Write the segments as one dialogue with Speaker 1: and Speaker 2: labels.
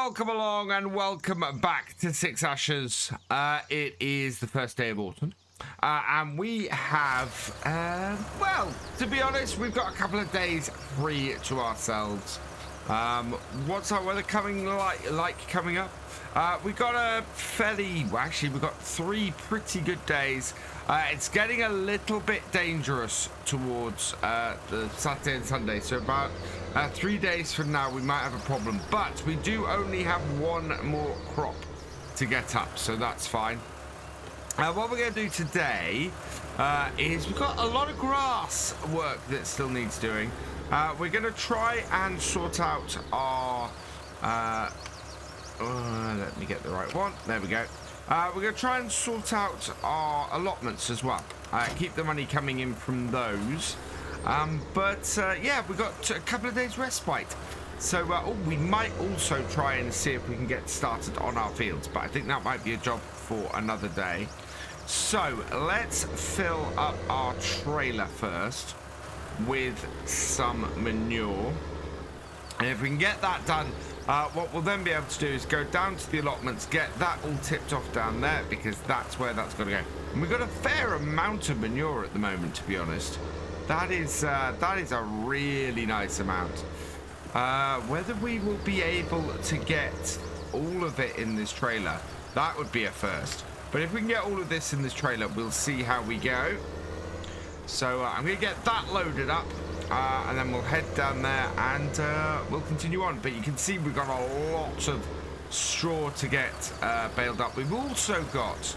Speaker 1: welcome along and welcome back to Six Ashes. It is the first day of autumn, and we have, well, to be honest, we've got a couple of days free to ourselves. What's our weather coming like coming up? We've got a fairly, well, actually, we've got 3 pretty good days. It's getting a little bit dangerous towards the Saturday and Sunday, so about 3 days from now we might have a problem, but we do only have 1 more crop to get up, so that's fine. What we're going to do today is we've got a lot of grass work that still needs doing. We're going to try and sort out our let me get the right one. There we go. We're going to try and sort out our allotments as well. Keep the money coming in from those. Yeah, we've got a couple of days respite. So we might also try and see if we can get started on our fields. But I think that might be a job for another day. So let's fill up our trailer first with some manure. And if we can get that done, what we'll then be able to do is go down to the allotments, get that all tipped off down there, because that's where that's going to go. And we've got a fair amount of manure at the moment, to be honest. That is a really nice amount. Whether we will be able to get all of it in this trailer, that would be a first. But if we can get all of this in this trailer, we'll see how we go. So I'm going to get that loaded up. And then we'll head down there and we'll continue on. But you can see we've got a lot of straw to get baled up. We've also got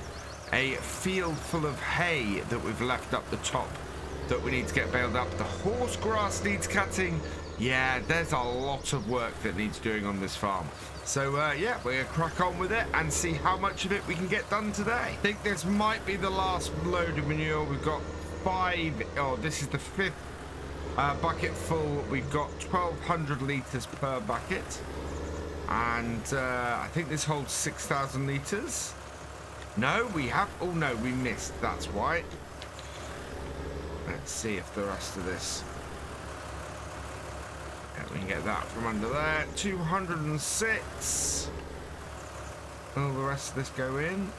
Speaker 1: a field full of hay that we've left up the top that we need to get baled up. The horse grass needs cutting. Yeah, there's a lot of work that needs doing on this farm. So yeah, we're going to crack on with it and see how much of it we can get done today. I think this might be the last load of manure. We've got 5, oh, this is the 5th bucket full. We've got 1,200 litres per bucket, and I think this holds 6,000 litres. No, we have, oh no, we missed, that's why. Let's see if the rest of this, yeah, we can get that from under there. 206. Will the rest of this go in?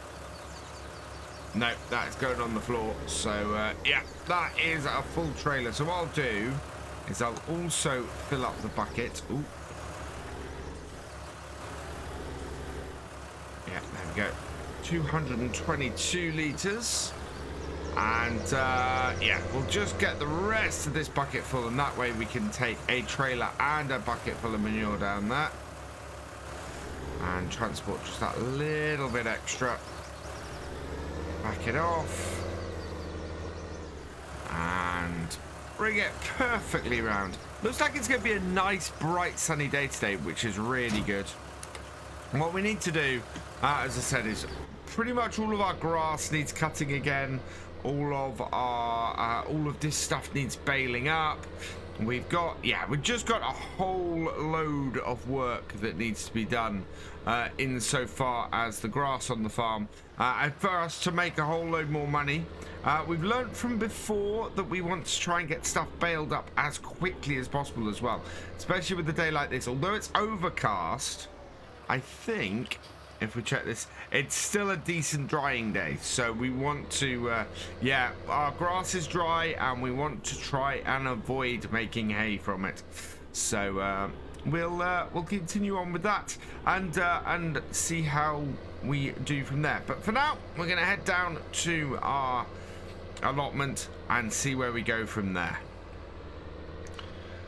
Speaker 1: No, that is going on the floor. So, yeah, that is a full trailer. So what I'll do is I'll also fill up the bucket. Ooh. Yeah, there we go. 222 litres. And, yeah, we'll just get the rest of this bucket full. And that way we can take a trailer and a bucket full of manure down there. And transport just that little bit extra. Back it off and bring it perfectly round. Looks like it's going to be a nice, bright, sunny day today, which is really good. And what we need to do, as I said, is pretty much all of our grass needs cutting again. All of this stuff needs baling up. We've got, yeah, we've just got a whole load of work that needs to be done insofar as the grass on the farm. And for us to make a whole load more money, we've learned from before that we want to try and get stuff baled up as quickly as possible as well, especially with a day like this. Although it's overcast, I think, if we check this, it's still a decent drying day. So we want to, yeah, our grass is dry and we want to try and avoid making hay from it. So we'll continue on with that and see how we do from there. But for now, we're going to head down to our allotment and see where we go from there.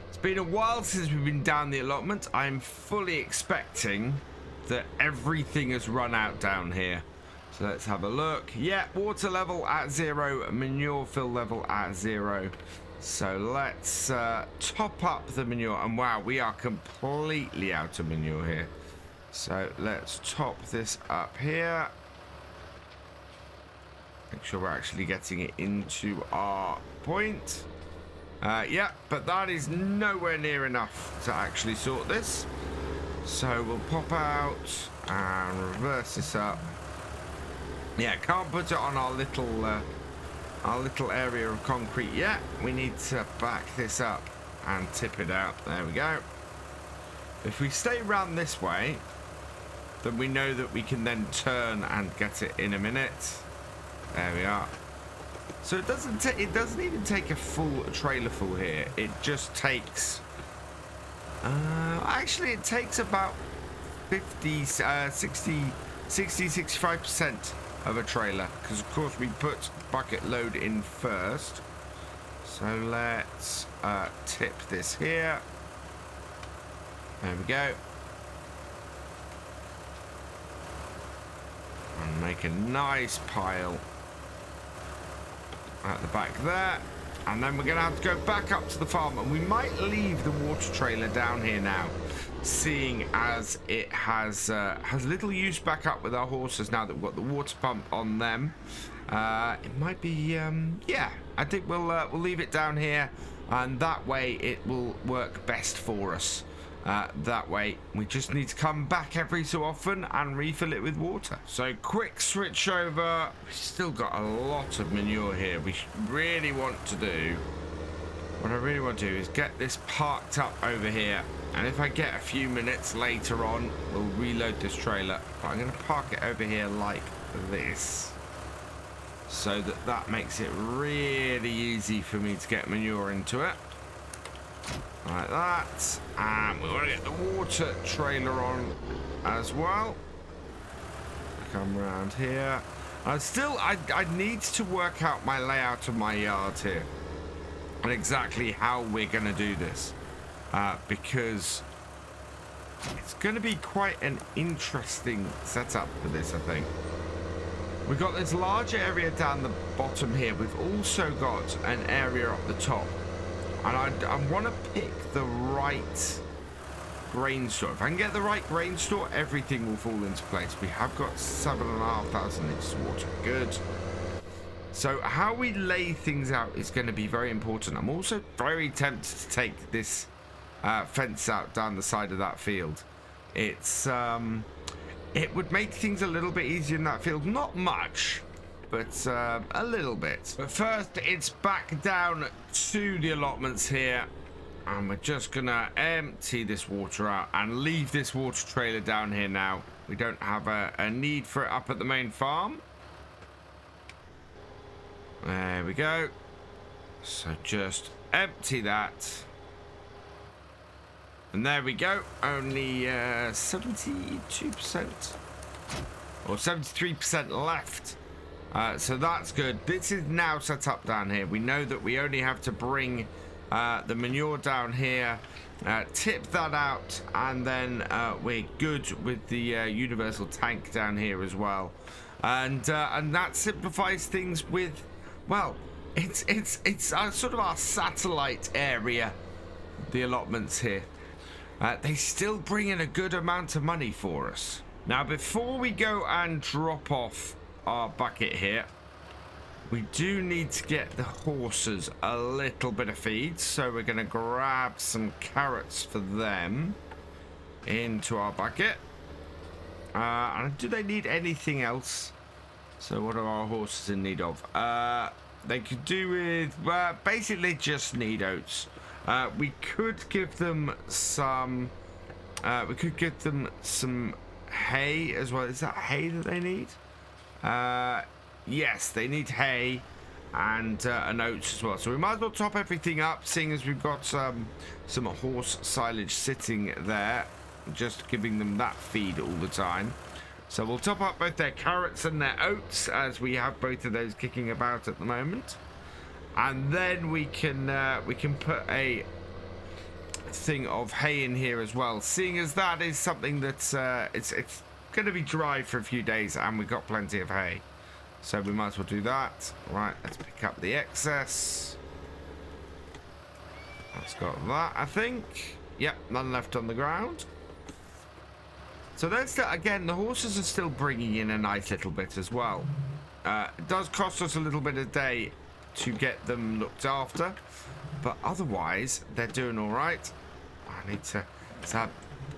Speaker 1: It's been a while since we've been down the allotment. I'm fully expecting that everything has run out down here. So let's have a look. Yeah, water level at 0, manure fill level at 0. So let's top up the manure. And wow, we are completely out of manure here. So let's top this up here. Make sure we're actually getting it into our point. Yeah, but that is nowhere near enough to actually sort this. So we'll pop out and reverse this up. Yeah, can't put it on our little area of concrete yet. We need to back this up and tip it out. There we go. If we stay round this way, then we know that we can then turn and get it in a minute. There we are. So it doesn't even take a full trailer full here. It just takes actually it takes about 65% of a trailer, because of course we put bucket load in first. So let's tip this here. There we go. And make a nice pile at the back there. And then we're going to have to go back up to the farm, and we might leave the water trailer down here now, seeing as it has little use back up with our horses now that we've got the water pump on them. It might be, yeah, I think we'll leave it down here, and that way it will work best for us. That way we just need to come back every so often and refill it with water. So quick switch over. We've still got a lot of manure here. We really want to do, what I really want to do is get this parked up over here, and if I get a few minutes later on, we'll reload this trailer. But I'm going to park it over here like this, so that makes it really easy for me to get manure into it. Like that. And we want to get the water trailer on as well. Come around here. I need to work out my layout of my yard here, and exactly how we're going to do this, because it's going to be quite an interesting setup for this, I think. We've got this large area down the bottom here. We've also got an area up the top. And I want to pick the right grain store. If I can get the right grain store, everything will fall into place. We have got 7,500 litres of water. Good. So how we lay things out is going to be very important. I'm also very tempted to take this fence out down the side of that field. It's it would make things a little bit easier in that field. Not much, but a little bit. But first, it's back down to the allotments here, and we're just gonna empty this water out and leave this water trailer down here now. We don't have a need for it up at the main farm. There we go. So just empty that. And there we go. Only 72% or 73% left. So that's good. This is now set up down here. We know that we only have to bring the manure down here, tip that out, and then we're good with the universal tank down here as well. And that simplifies things with, well, it's sort of our satellite area, the allotments here. They still bring in a good amount of money for us. Now, before we go and drop off our bucket here, we do need to get the horses a little bit of feed, so we're going to grab some carrots for them into our bucket. And do they need anything else? So what are our horses in need of? They could do with, basically just need oats. We could give them some hay as well. Is that hay that they need? Yes, they need hay and oats as well. So we might as well top everything up, seeing as we've got some horse silage sitting there, just giving them that feed all the time. So we'll top up both their carrots and their oats, as we have both of those kicking about at the moment. And then we can put a thing of hay in here as well, seeing as that is something that's it's going to be dry for a few days, and we've got plenty of hay, so we might as well do that. Right, let's pick up the excess. That's got that, I think. Yep, none left on the ground. So that's again, the horses are still bringing in a nice little bit as well. It does cost us a little bit a day to get them looked after, but otherwise they're doing all right. I need to have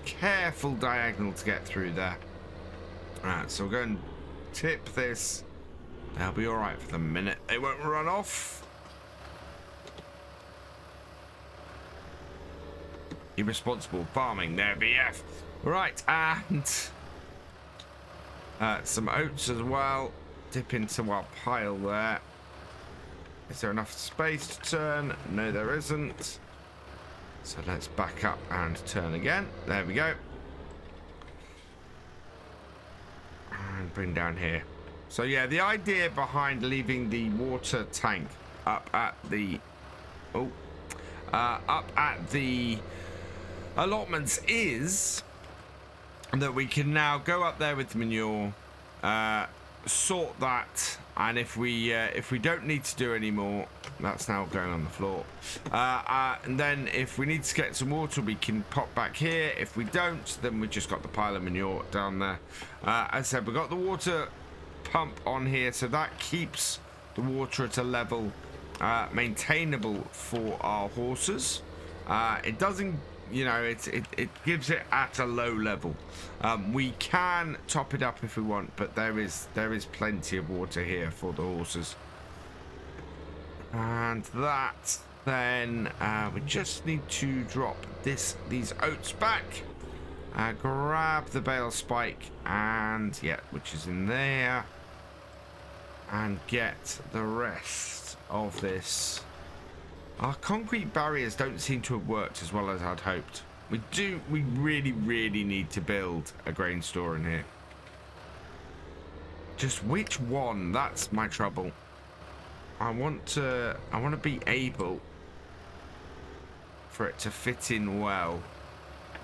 Speaker 1: careful diagonal to get through there. Alright, so we'll go and tip this. They'll be all right for the minute. They won't run off. Irresponsible farming there, BF. Right, and some oats as well. Dip into our pile there. Is there enough space to turn? No, there isn't. So let's back up and turn again. There we go. And bring down here. So yeah, the idea behind leaving the water tank up at the allotments is that we can now go up there with the manure, sort that, and if we don't need to do any more, that's now going on the floor, and then if we need to get some water, we can pop back here. If we don't, then we've just got the pile of manure down there. As I said, we've got the water pump on here, so that keeps the water at a level maintainable for our horses. It doesn't, you know, it gives it at a low level. We can top it up if we want, but there is plenty of water here for the horses. And that, then we just need to drop these oats back, grab the bale spike, and yeah, which is in there, and get the rest of this. Our concrete barriers don't seem to have worked as well as I'd hoped. We really need to build a grain store in here. Just which one? That's my trouble. I want to be able for it to fit in well.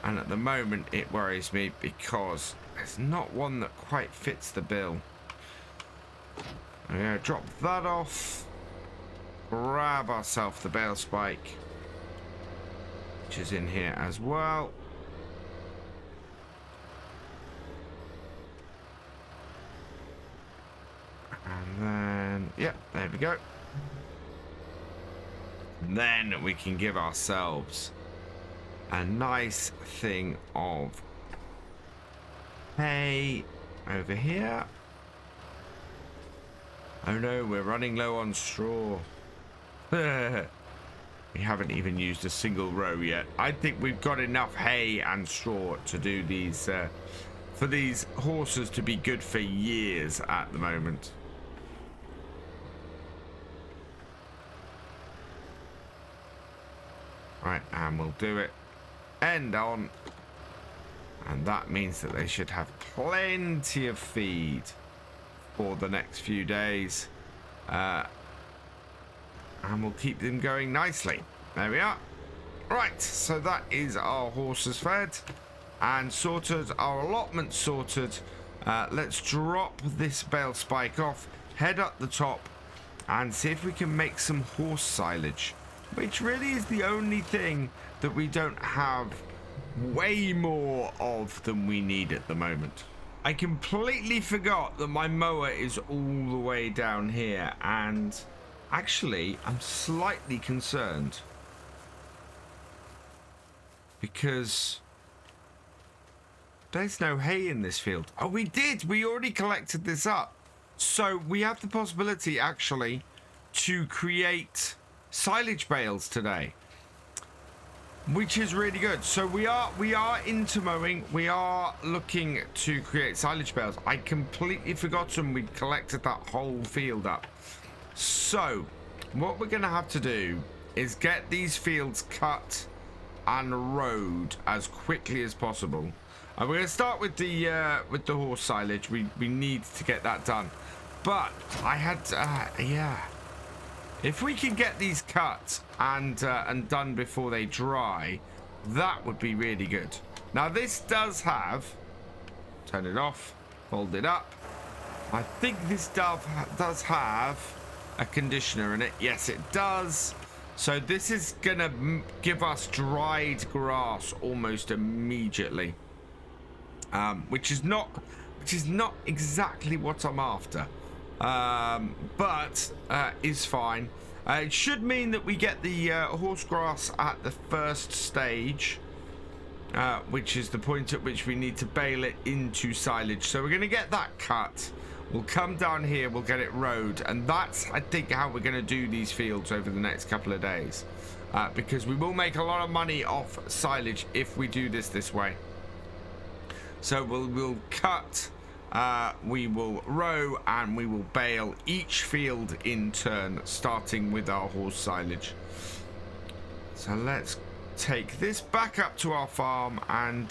Speaker 1: And at the moment it worries me because there's not one that quite fits the bill. I'm gonna drop that off. Grab ourselves the bale spike, which is in here as well. And then, yep, there we go. Then we can give ourselves a nice thing of hay over here. Oh no, we're running low on straw. We haven't even used a single row yet. I think we've got enough hay and straw to do these, for these horses to be good for years at the moment. Right, and we'll do it end on. And that means that they should have plenty of feed for the next few days. And we'll keep them going nicely. There we are. Right, so that is our horses fed and sorted, our allotment sorted. Let's drop this bale spike off, head up the top, and see if we can make some horse silage, which really is the only thing that we don't have way more of than we need at the moment. I completely forgot that my mower is all the way down here, and actually I'm slightly concerned because there's no hay in this field. Oh, we already collected this up, so we have the possibility actually to create silage bales today, which is really good. So we are into mowing. We are looking to create silage bales. I completely forgotten we'd collected that whole field up. So what we're gonna have to do is get these fields cut and rowed as quickly as possible. And we're gonna start with the horse silage. We need to get that done. But I had yeah. If we can get these cut and done before they dry, that would be really good. Now this does have, turn it off, fold it up. I think this does have a conditioner in it. Yes, it does. So this is gonna give us dried grass almost immediately, which is not exactly what I'm after. But is fine. It should mean that we get the horse grass at the first stage, which is the point at which we need to bale it into silage. So we're going to get that cut. We'll come down here, we'll get it rowed, and that's, I think, how we're going to do these fields over the next couple of days, because we will make a lot of money off silage if we do this way. So we'll cut we will row and we will bale each field in turn, starting with our horse silage. So let's take this back up to our farm, and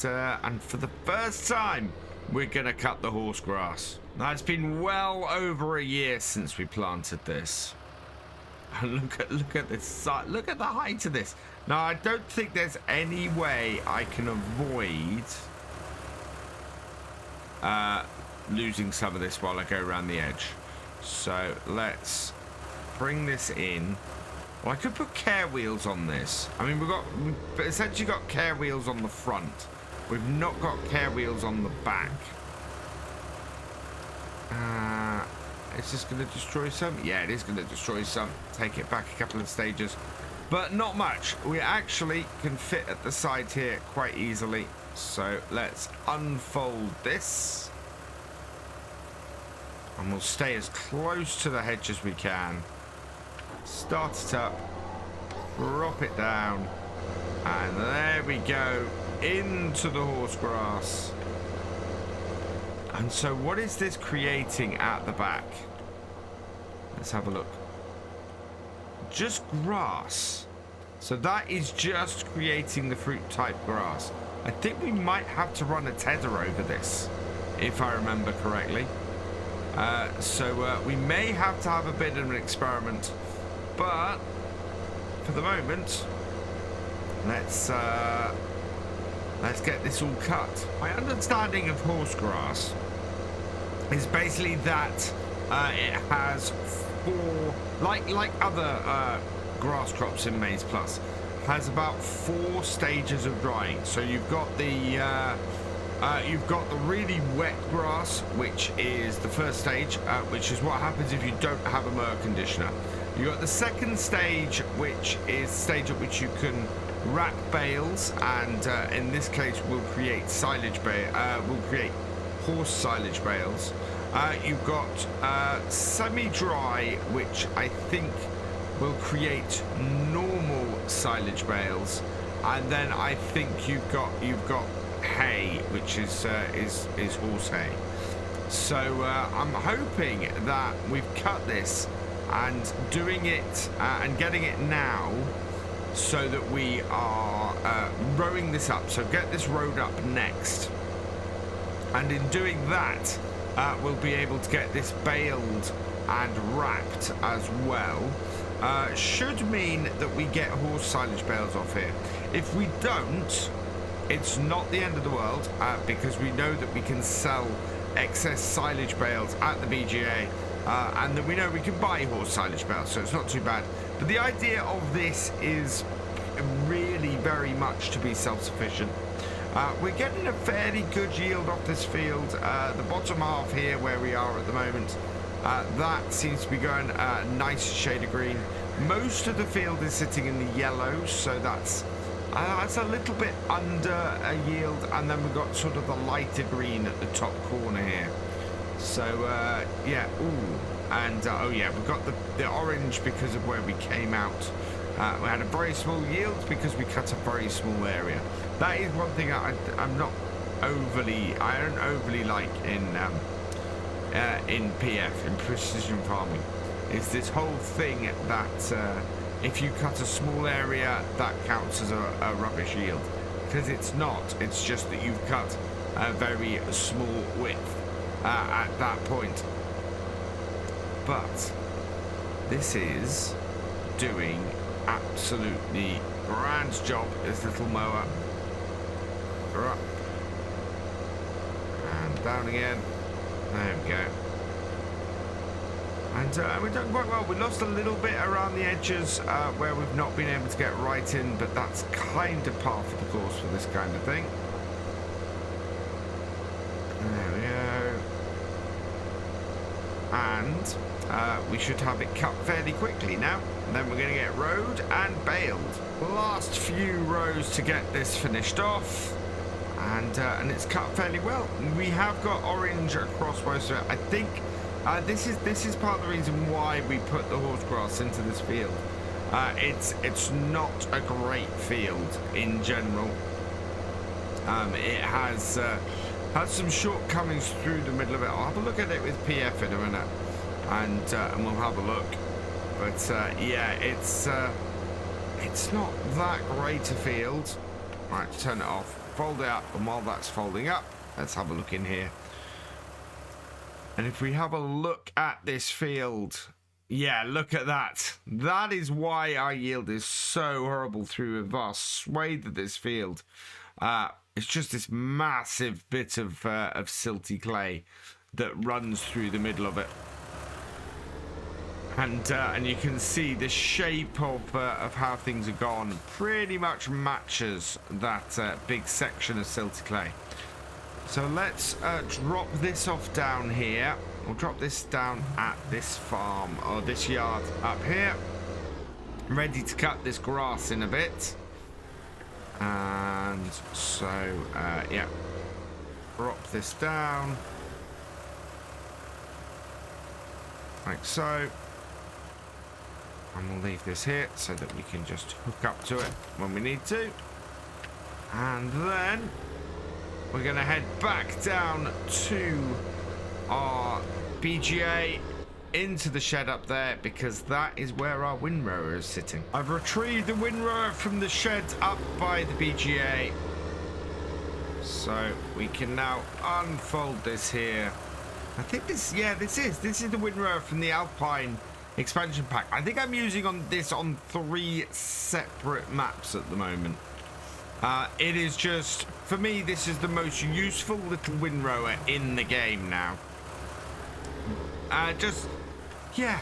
Speaker 1: for the first time, we're gonna cut the horse grass. Now, it's been well over a year since we planted this. And look at this site. Look at the height of this. Now, I don't think there's any way I can avoid losing some of this while I go around the edge. So let's bring this in. Well, I could put care wheels on this. I mean, we've essentially got care wheels on the front. We've not got care wheels on the back. Is this going to destroy some? Yeah, it is going to destroy some. Take it back a couple of stages, but not much. We actually can fit at the side here quite easily. So let's unfold this. And we'll stay as close to the hedge as we can. Start it up. Drop it down. And there we go. Into the horse grass. And so what is this creating at the back? Let's have a look. Just grass. So that is just creating the fruit type grass. I think we might have to run a tether over this, if I remember correctly. So we may have to have a bit of an experiment, but for the moment, let's get this all cut. My understanding of horse grass is basically that it has four, like other grass crops in Maize Plus, has about 4 stages of drying. So you've got the really wet grass, which is the first stage, which is what happens if you don't have a mower conditioner. You've got the second stage, which is the stage at which you can wrap bales, and in this case we'll create horse silage bales. You've got semi-dry, which I think will create normal silage bales, and then I think you've got hay, which is horse hay. So I'm hoping that we've cut this and doing it and getting it now, so that we are rowing this up. So get this rowed up next, and in doing that, we'll be able to get this baled and wrapped as well. Should mean that we get horse silage bales off here. If we don't, it's not the end of the world, because we know that we can sell excess silage bales at the BGA, and that we know we can buy horse silage bales, so it's not too bad. But the idea of this is really very much to be self-sufficient. We're getting a fairly good yield off this field. The bottom half here, where we are at the moment, that seems to be going a nice shade of green. Most of the field is sitting in the yellow, so that's a little bit under a yield, and then we've got sort of the lighter green at the top corner here. So yeah, ooh, and oh yeah, we've got the orange because of where we came out. We had a very small yield because we cut a very small area. That is one thing I don't overly like in PF, in precision farming, is this whole thing that if you cut a small area, that counts as a rubbish yield, because it's not. It's just that you've cut a very small width at that point. But this is doing absolutely grand job, this little mower. Up and down again. There we go. And we've done quite well. We lost a little bit around the edges where we've not been able to get right in, but that's kind of par for the course for this kind of thing. There we go. And we should have it cut fairly quickly now. And then we're going to get rowed and baled. Last few rows to get this finished off. And it's cut fairly well. We have got orange across most of it. I think this is part of the reason why we put the horse grass into this field. It's not a great field in general. It has has some shortcomings through the middle of it. I'll have a look at it with PF in a minute, and we'll have a look. But yeah, it's not that great a field. Right, turn it off, fold it up, and while that's folding up, let's have a look in here. And if we have a look at this field, yeah, look at that. That is why our yield is so horrible through a vast swathe of this field. It's just this massive bit of silty clay that runs through the middle of it. And you can see the shape of how things are gone pretty much matches that big section of silty clay. So let's drop this off down here. We'll drop this down at this farm, or this yard up here. Ready to cut this grass in a bit. And so, yeah. Drop this down. Like so. And we'll leave this here so that we can just hook up to it when we need to. And then we're going to head back down to our BGA, into the shed up there, because that is where our windrower is sitting. I've retrieved the windrower from the shed up by the BGA. So we can now unfold this here. I think this, yeah, this is the windrower from the Alpine expansion pack. I think I'm using this on 3 separate maps at the moment. It is just, for me, this is the most useful little windrower in the game now. Just, yeah,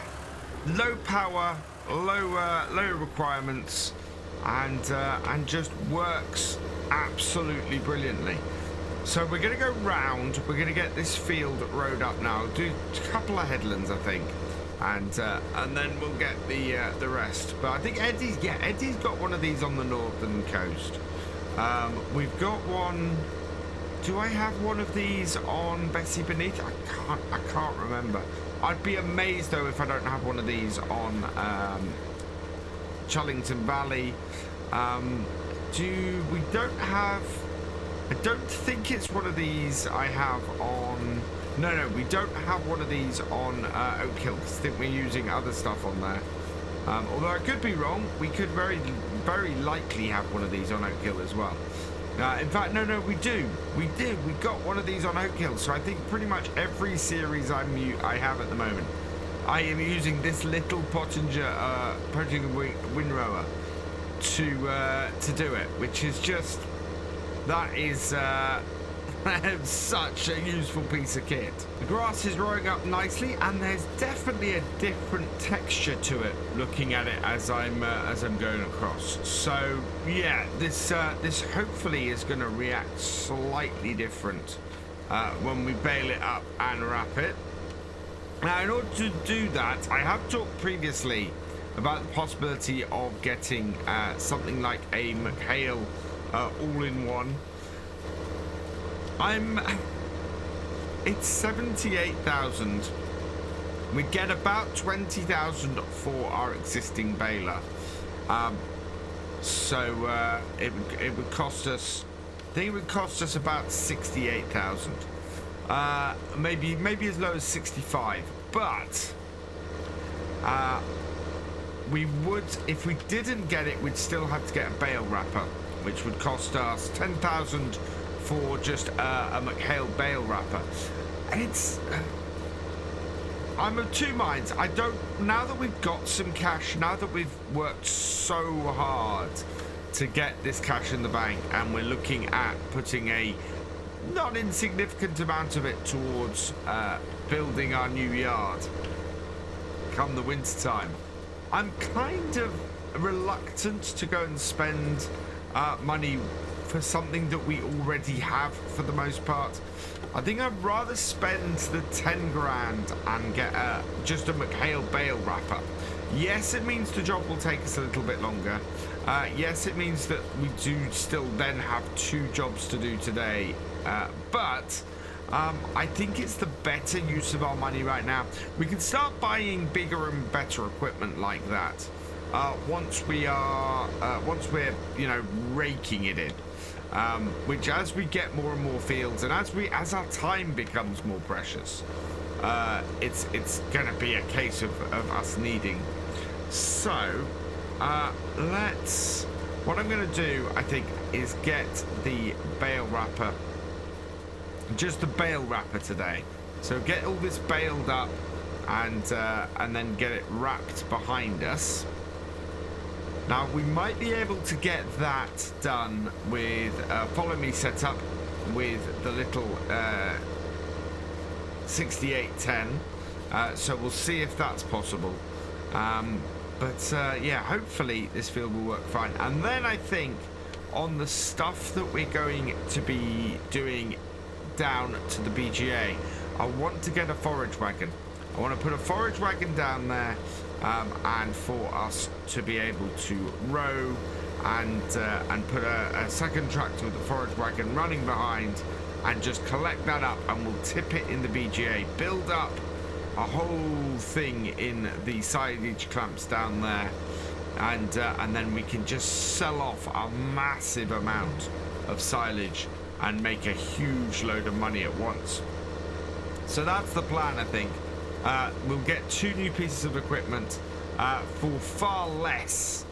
Speaker 1: low power, low requirements, and just works absolutely brilliantly. So we're going to go round. We're going to get this field rode up now. Do a couple of headlands, I think, and then we'll get the rest. But I think Eddie's got one of these on the northern coast. We've got one. Do I have one of these on Bessie Beneath? I can't remember. I'd be amazed though if I don't have one of these on Chullington Valley. We don't have. I don't think it's one of these I have on. No, we don't have one of these on Oak Hill, because I think we're using other stuff on there. Although I could be wrong, we could very likely have one of these on Oak Hill as well. In fact, no, we do. We got one of these on Oak Hill. So I think pretty much every series I have at the moment, I am using this little Pottinger windrower to do it, which is just, that is such a useful piece of kit. The grass is growing up nicely, and there's definitely a different texture to it looking at it as I'm going across. So yeah, this hopefully is going to react slightly different when we bale it up and wrap it. Now, in order to do that, I have talked previously about the possibility of getting something like a McHale all-in-one. It's 78,000. We get about 20,000 for our existing baler. So it would cost us, I think it would cost us about 68,000. Maybe as low as 65. But we would, if we didn't get it, we'd still have to get a bale wrapper, which would cost us 10,000 for just a McHale bale wrapper. It's I'm of two minds. I don't, now that we've got some cash, now that we've worked so hard to get this cash in the bank, and we're looking at putting a not insignificant amount of it towards building our new yard come the winter time, I'm kind of reluctant to go and spend money for something that we already have for the most part. I think I'd rather spend the 10 grand and get just a McHale bale wrapper. Yes, it means the job will take us a little bit longer. Yes, it means that we do still then have 2 jobs to do today. But I think it's the better use of our money right now. We can start buying bigger and better equipment like that once we're raking it in. which as we get more and more fields and as our time becomes more precious, it's gonna be a case of us needing. So what I'm gonna do, I think, is get the bale wrapper, just the bale wrapper today. So get all this baled up and then get it wrapped behind us. Now we might be able to get that done with follow me setup with the little 6810. So we'll see if that's possible. Yeah, hopefully this field will work fine. And then I think on the stuff that we're going to be doing down to the BGA, I want to get a forage wagon. I want to put a forage wagon down there, and for us to be able to row and put a second tractor with a forage wagon running behind and just collect that up, and we'll tip it in the BGA, build up a whole thing in the silage clamps down there, and then we can just sell off a massive amount of silage and make a huge load of money at once. So that's the plan, I think. We'll get 2 new pieces of equipment for far less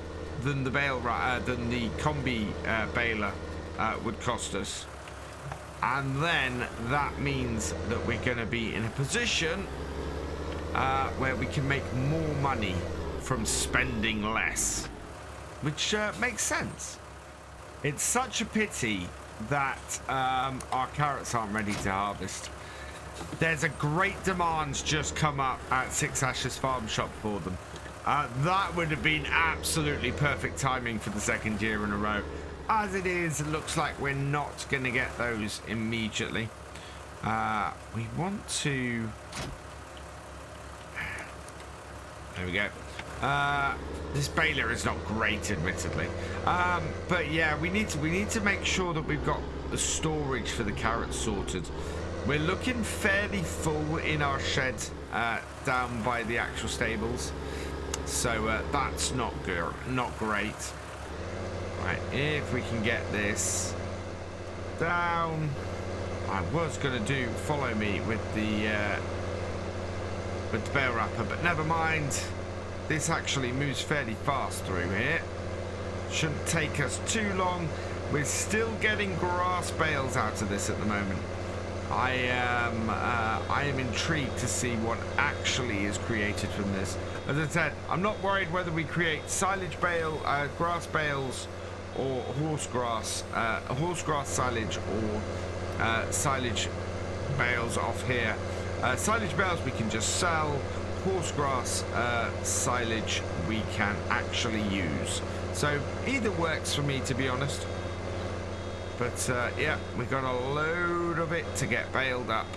Speaker 1: than the combi baler would cost us, and then that means that we're going to be in a position where we can make more money from spending less, which makes sense. It's such a pity that our carrots aren't ready to harvest. There's a great demand just come up at Six Ashes Farm Shop for them. That would have been absolutely perfect timing for the 2nd year in a row. As it is, it looks like we're not going to get those immediately. We want to... There we go. This baler is not great, admittedly. But yeah, we need to make sure that we've got the storage for the carrots sorted. We're looking fairly full in our shed down by the actual stables, so that's not good, not great. Right, if we can get this down, I was gonna do follow me with the bale wrapper, but never mind. This actually moves fairly fast through here. Shouldn't take us too long. We're still getting grass bales out of this at the moment. I am intrigued to see what actually is created from this. As I said, I'm not worried whether we create silage bale, grass bales, or horse grass silage, or silage bales off here. Silage bales we can just sell. Horsegrass silage we can actually use. So either works for me, to be honest. But yeah, we got a load of it to get baled up.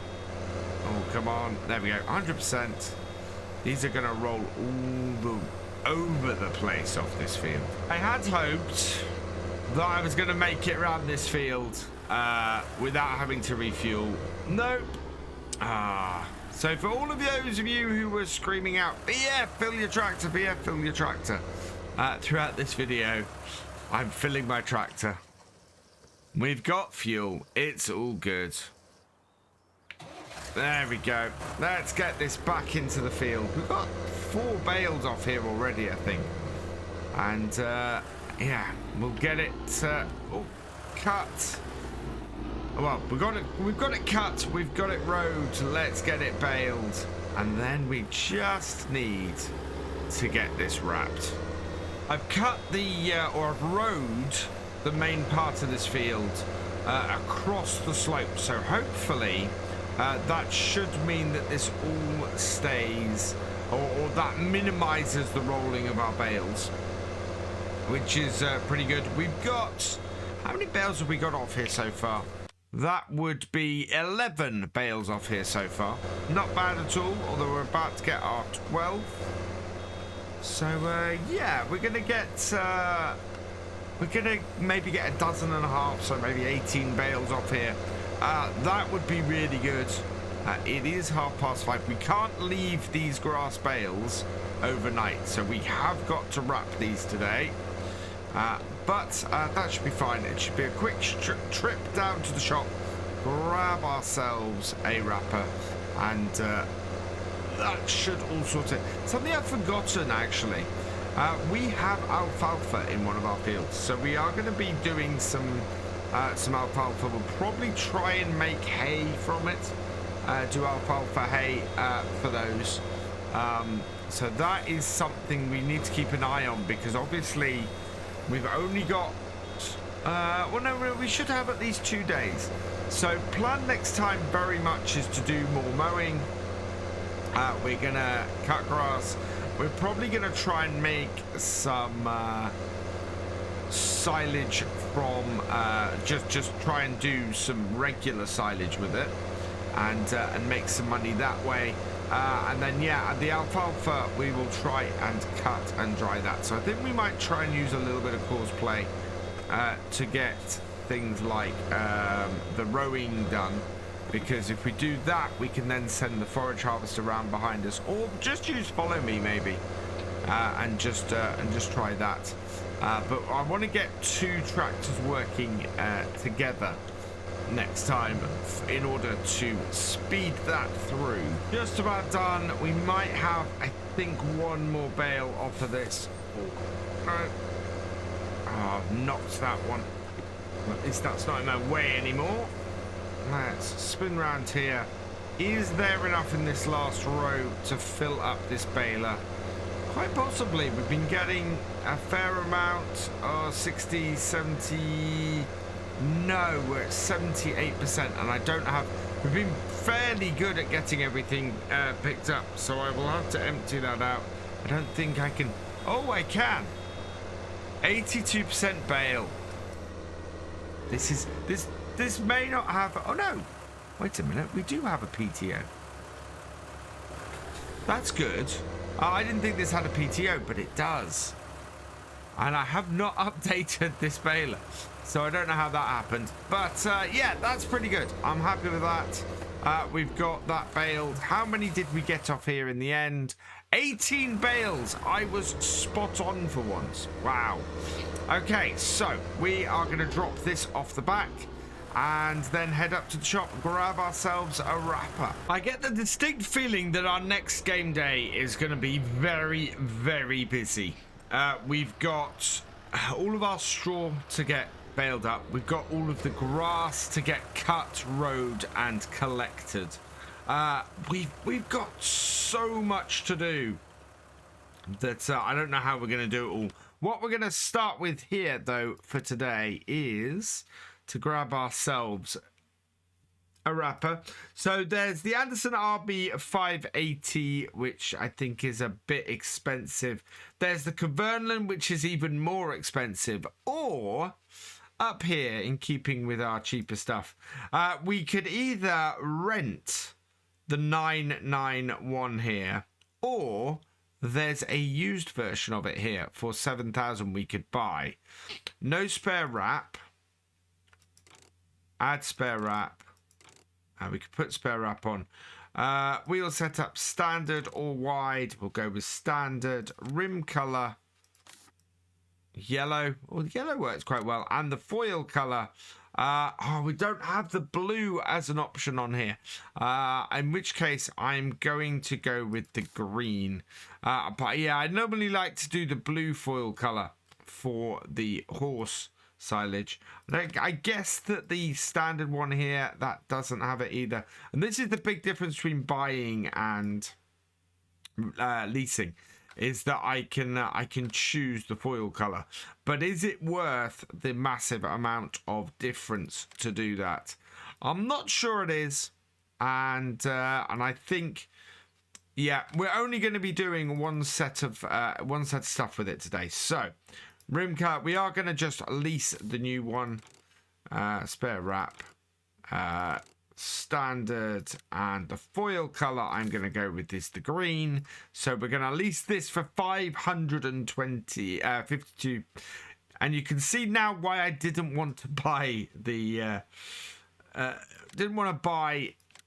Speaker 1: Oh, come on. There we go. 100%. These are going to roll over the place off this field. I had hoped that I was going to make it around this field without having to refuel. Nope. So for all of those of you who were screaming out, BF, fill your tractor, BF, fill your tractor, throughout this video, I'm filling my tractor. We've got fuel. It's all good. There we go. Let's get this back into the field. We've got 4 bales off here already, I think. And, yeah, we'll get it cut. Well, we've got it cut. We've got it rowed. Let's get it baled. And then we just need to get this wrapped. I've cut or I've rowed the main part of this field across the slope, so hopefully that should mean that this all stays, or that minimizes the rolling of our bales, which is pretty good. We've got, how many bales have we got off here so far? That would be 11 bales off here so far. Not bad at all, although we're about to get our 12. So yeah, we're gonna maybe get 12.5, so maybe 18 bales off here. That would be really good. It is 5:30. We can't leave these grass bales overnight, so we have got to wrap these today. But that should be fine. It should be a quick trip down to the shop, grab ourselves a wrapper, and that should all sort it. Something I've forgotten, actually. We have alfalfa in one of our fields, so we are going to be doing some alfalfa. We'll probably try and make hay from it. Do alfalfa hay for those. So that is something we need to keep an eye on, because obviously we've only got well, no, we should have at least 2 days. So plan next time very much is to do more mowing. We're gonna cut grass. We're probably gonna try and make some silage from just try and do some regular silage with it, and make some money that way. And then, yeah, the alfalfa, we will try and cut and dry that. So I think we might try and use a little bit of courseplay to get things like the rowing done. Because if we do that, we can then send the forage harvester around behind us. Or just use follow me, maybe. And just try that. But I want to get 2 tractors working together next time in order to speed that through. Just about done. We might have, I think, 1 more bale off of this. Oh, I've knocked that one. At least that's not in my way anymore. Let's spin round here. Is there enough in this last row to fill up this baler? Quite possibly. We've been getting a fair amount. 60, 70... No, we're at 78%, and I don't have... We've been fairly good at getting everything picked up, so I will have to empty that out. I don't think I can... Oh, I can! 82% bale. This may not have... Oh, no! Wait a minute, we do have a PTO. That's good. I didn't think this had a PTO, but it does. And I have not updated this baler. So I don't know how that happened. But yeah, that's pretty good. I'm happy with that. We've got that baled. How many did we get off here in the end? 18 bales. I was spot on for once. Wow. Okay, so we are going to drop this off the back and then head up to the shop and grab ourselves a wrapper. I get the distinct feeling that our next game day is going to be very, very busy. We've got all of our straw to get baled up. We've got all of the grass to get cut, rowed, and collected. We've got so much to do that I don't know how we're going to do it all. What we're going to start with here, though, for today is to grab ourselves a wrapper. So there's the Anderson RB 580, which I think is a bit expensive. There's the Cumberland, which is even more expensive. Or up here, in keeping with our cheaper stuff, we could either rent the 991 here, or there's a used version of it here for 7,000 we could buy. No spare wrap. Add spare wrap. We could put spare wrap on. Wheel setup standard or wide. We'll go with standard. Rim color yellow. Oh, the yellow works quite well. And the foil color. We don't have the blue as an option on here. In which case, I'm going to go with the green. But yeah, I normally like to do the blue foil color for the horse silage. I guess that the standard one here, that doesn't have it either. And this is the big difference between buying and leasing, is that I can choose the foil color. But is it worth the massive amount of difference to do that? I'm not sure it is. And I think, yeah, we're only going to be doing one set of stuff with it today. So rim cut, we are going to just lease the new one. Spare wrap, standard, and the foil color I'm going to go with is the green. So we're going to lease this for 52. And you can see now why I didn't want to buy the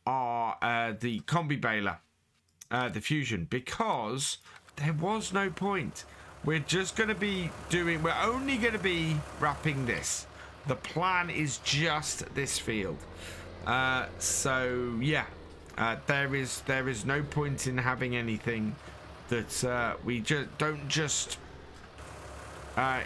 Speaker 1: our the combi baler, the Fusion, because there was no point. we're just going to be we're only going to be wrapping this. The plan is just this field. So yeah, there is no point in having anything that we don't just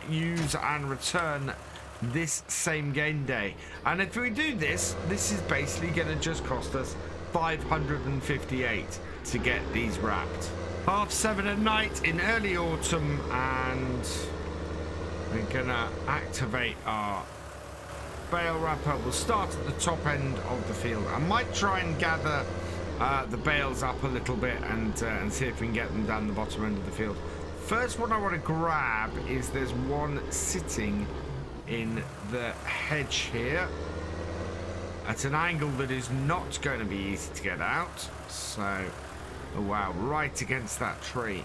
Speaker 1: use and return this same game day. And if we do this, this is basically going to just cost us 558 to get these wrapped. 7:30 at night in early autumn, and we're gonna activate our bale wrapper. We'll start at the top end of the field. I might try and gather the bales up a little bit and see if we can get them down the bottom end of the field. First one I want to grab is there's one sitting in the hedge here at an angle that is not going to be easy to get out. So, oh wow, right against that tree.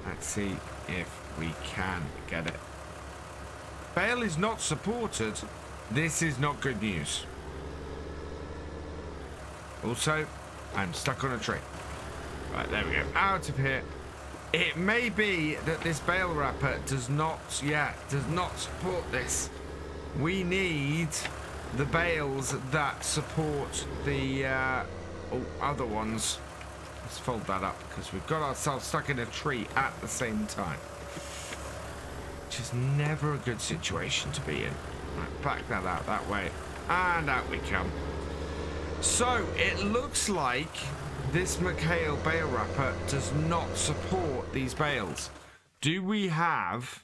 Speaker 1: Let's see if we can get it. Bale is not supported. This is not good news. Also, I'm stuck on a tree. Right, there we go. Out of here. It may be that this bale wrapper does not support this. We need the bales that support the other ones. Let's fold that up because we've got ourselves stuck in a tree at the same time, which is never a good situation to be in. Right, back that out that way, and out we come. So it looks like this McHale bale wrapper does not support these bales. Do we have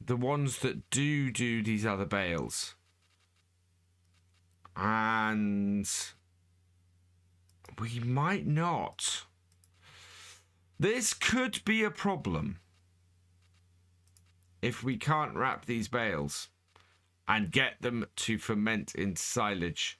Speaker 1: the ones that do these other bales? And we might not. This could be a problem if we can't wrap these bales and get them to ferment in silage.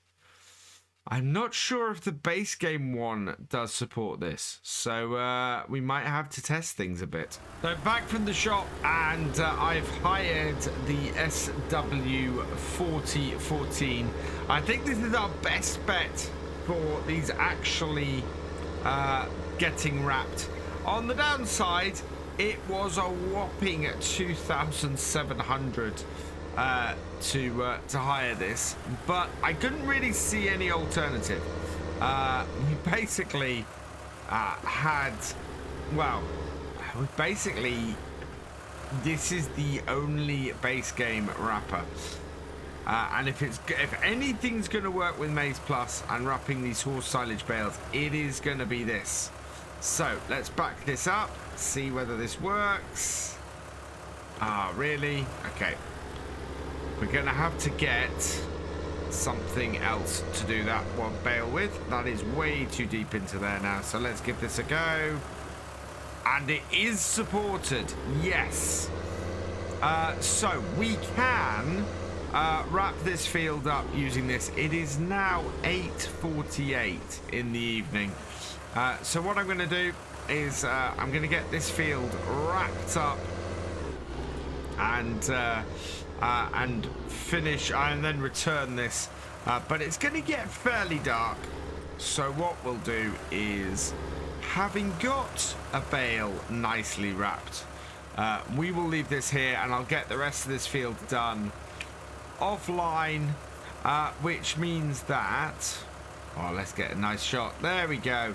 Speaker 1: I'm not sure if the base game one does support this, so we might have to test things a bit. So back from the shop, and I've hired the SW4014. I think this is our best bet for these actually getting wrapped. On the downside, it was a whopping 2,700 to hire this, but I couldn't really see any alternative. We basically this is the only base game wrapper, and if anything's going to work with Maize Plus and wrapping these horse silage bales, it is going to be this. So let's back this up, see whether this works. Really? Okay. We're going to have to get something else to do that one bale with. That is way too deep into there now. So let's give this a go. And it is supported. Yes. So we can wrap this field up using this. It is now 8:48 in the evening. So what I'm going to do is I'm going to get this field wrapped up and finish and then return this, but it's going to get fairly dark. So what we'll do is, having got a bale nicely wrapped, we will leave this here and I'll get the rest of this field done offline, which means that, let's get a nice shot. There we go.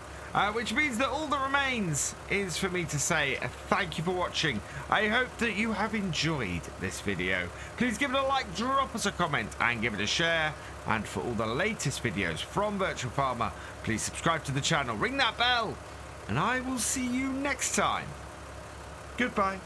Speaker 1: Which means that all that remains is for me to say thank you for watching. I hope that you have enjoyed this video. Please give it a like, drop us a comment, and give it a share. And for all the latest videos from Virtual Farmer, please subscribe to the channel, ring that bell, and I will see you next time. Goodbye.